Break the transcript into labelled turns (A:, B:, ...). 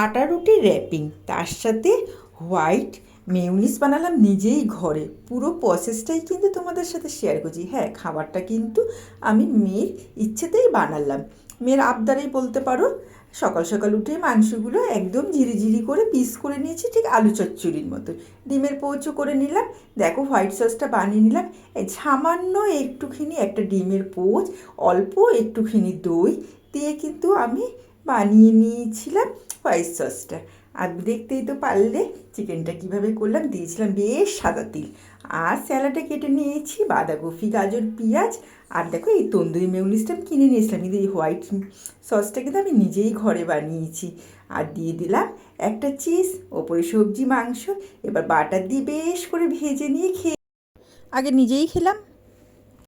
A: আটা রুটি র্যাপিং, তার সাথে হোয়াইট মেয়োনিজ বানালাম নিজেই ঘরে। পুরো প্রসেসটাই কিন্তু তোমাদের সাথে শেয়ার করছি। হ্যাঁ, খাবারটা কিন্তু আমি মেয়ের ইচ্ছেতেই বানালাম, মেয়ের আবদারেই বলতে পারো। সকাল সকাল উঠে মাংসগুলো একদম ঝিরিঝিরি করে পিস করে নিয়েছি, ঠিক আলু চচ্চড়ির মতো। ডিমের পোচও করে নিলাম। দেখো, হোয়াইট সসটা বানিয়ে নিলাম। এই সামান্য একটুখানি একটা ডিমের পোচ, অল্প একটুখানি দই দিয়ে কিন্তু আমি বানিয়ে নিয়েছিলাম হোয়াইট সসটা। আর দেখতেই তো পারলে চিকেনটা কীভাবে করলাম, দিয়েছিলাম বেশ সাদা তিল। আর স্যালাডে কেটে নিয়েছি বাঁধাকপি, গাজর, পেঁয়াজ। আর দেখো, এই তন্দুরি মেয়োনিজটা আমি কিনে নিয়েছিলাম, কিন্তু এই হোয়াইট সসটা কিন্তু আমি নিজেই ঘরে বানিয়েছি। আর দিয়ে দিলাম একটা চিজ, ওপরে সবজি, মাংস। এবার বাটার দিয়ে বেশ করে ভেজে নিয়ে আগে নিজেই খেলাম।